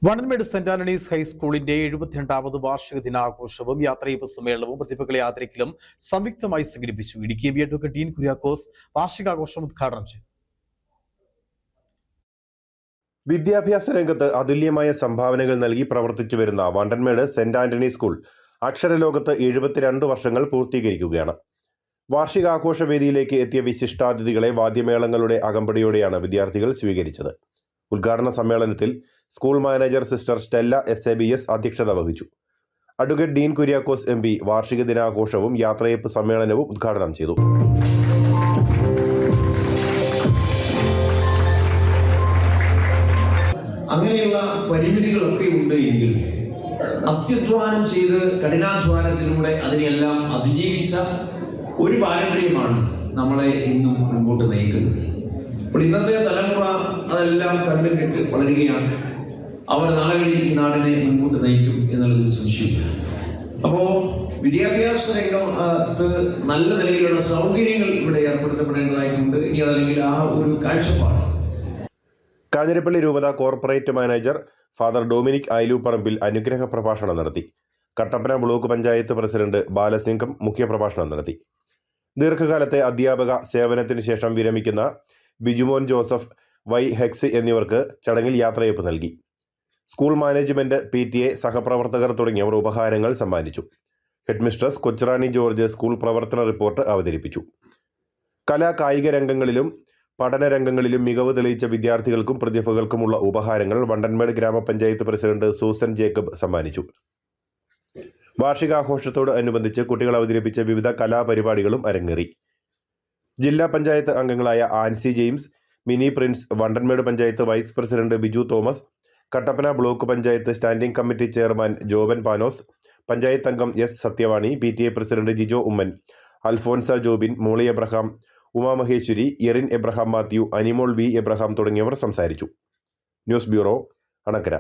Vandanmedu saint Antony's ഹൈസ്കൂളിന്റെ 72ാമത് വാർഷിക ദിനാഘോഷവും യാത്രയയപ്പ് സമ്മേളനവും പ്രതിഭകളെ ആദരിക്കലും സംയുക്തമായി സംഘടിപ്പിച്ചു. ഇടുക്കി എം.പി. അഡ്വക്കേറ്റ് ഡീൻ കുര്യാക്കോസ് വാർഷികാഘോഷം ഉദ്ഘാടനം ചെയ്തു. വിദ്യാഭ്യാസ രംഗത്ത് അതുല്യമായ സംഭാവനകൾ നൽകി പ്രവർത്തിച്ചു വരുന്ന വണ്ടൻമേട് സെന്റ് ആന്റണീസ് സ്കൂൾ അക്ഷരലോകത്ത് 72 വർഷങ്ങൾ പൂർത്തീകരിക്കുകയാണ്. വാർഷികാഘോഷ വേദിയിലേക്ക് എത്തിയ വിശിഷ്ടാതിഥികളെ വാദ്യമേളങ്ങളുടെ അകമ്പടിയോടെയാണ് വിദ്യാർത്ഥികൾ സ്വീകരിച്ചത്. ഉദ്ഘാടന സമ്മേളനത്തിൽ school manager sister Stella SABS അധ്യക്ഷത വഹിച്ചു. അഡ്വക്കേറ്റ് ഡീൻ കുര്യാക്കോസ് MP വാർഷിക ദിനാഘോഷവും യാത്രയയപ്പ് സമ്മേളനവും ഉദ്ഘാടനം ചെയ്തു. അങ്ങനെയുള്ള പരിമിതികളൊക്കെ ഉണ്ട് എങ്കിൽ അത്യുധ്വാനം ചെയ്ത് കഠിനാധ്വാനത്തിലൂടെ അതിനെല്ലാം അതിജീവിച്ച ഒരു പാരമ്പര്യമാണ് നമ്മളെ ഇന്നും മുൻപോട്ട് നയിക്കുന്നത്. അപ്പോൾ ഇന്നത്തെ തലമുറ അതെല്ലാം കണ്ടും കെട്ട് വളരുകയാണ്. അവർ നാളുകളിൽ ഈ നാടിനെ മുൻപോട്ട് നയിക്കും എന്നുള്ളതിൽ സംശയമില്ല. അപ്പോൾ വിദ്യാഭ്യാസ രംഗത്ത് നല്ല നിലയിലുള്ള സൗകര്യങ്ങൾ ഇവിടെ ഏർപ്പെടുത്തപ്പെടേണ്ടതായിട്ടുണ്ട്. ഇനി അതല്ലെങ്കിൽ ആ ഒരു കാഴ്ചപ്പാട്. കാഞ്ഞിരപ്പള്ളി രൂപത കോർപ്പറേറ്റ് മാനേജർ ഫാദർ ഡൊമിനിക് ഐലൂപ്പറമ്പിൽ അനുഗ്രഹ പ്രഭാഷണം നടത്തി. കട്ടപ്പന ബ്ലോക്ക് പഞ്ചായത്ത് പ്രസിഡന്റ് ബാലസിംഗം മുഖ്യപ്രഭാഷണം നടത്തി. ദീർഘകാലത്തെ അധ്യാപക സേവനത്തിന് ശേഷം വിരമിക്കുന്ന ബിജുമോൻ ജോസഫ്, വൈ ഹെക്സ് എന്നിവർക്ക് ചടങ്ങിൽ യാത്രയയപ്പ് നൽകി. സ്കൂൾ മാനേജ്മെന്റ്, PTA സഹപ്രവർത്തകർ തുടങ്ങിയവർ ഉപഹാരങ്ങൾ സമ്മാനിച്ചു. ഹെഡ്മിസ്ട്രസ് കൊച്ചുറാണി ജോർജ് സ്കൂൾ പ്രവർത്തന റിപ്പോർട്ട് അവതരിപ്പിച്ചു. കലാ കായിക രംഗങ്ങളിലും പഠന രംഗങ്ങളിലും മികവ് തെളിയിച്ച വിദ്യാർത്ഥികൾക്കും പ്രതിഭകൾക്കുമുള്ള ഉപഹാരങ്ങൾ വണ്ടൻമേട് ഗ്രാമപഞ്ചായത്ത് പ്രസിഡന്റ് സൂസൻ ജേക്കബ് സമ്മാനിച്ചു. വാർഷികാഘോഷത്തോട് അനുബന്ധിച്ച് കുട്ടികൾ അവതരിപ്പിച്ച വിവിധ കലാപരിപാടികളും അരങ്ങേറി. ജില്ലാ പഞ്ചായത്ത് അംഗങ്ങളായ Ancy James, Mini Prince, Vandanmedu panchayat vice president Biju Thomas, Kattappana block panchayat standing committee chairman Joban Panos, panchayat അംഗം S Sathyavani, PTA president Jijo Oommen, Alphonsa Jobin, Molly Abraham, Umamaheswari, Erin Abraham Mathew, Animol V Abraham തുടങ്ങിയവർ സംസാരിച്ചു. News bureau, Anakkara.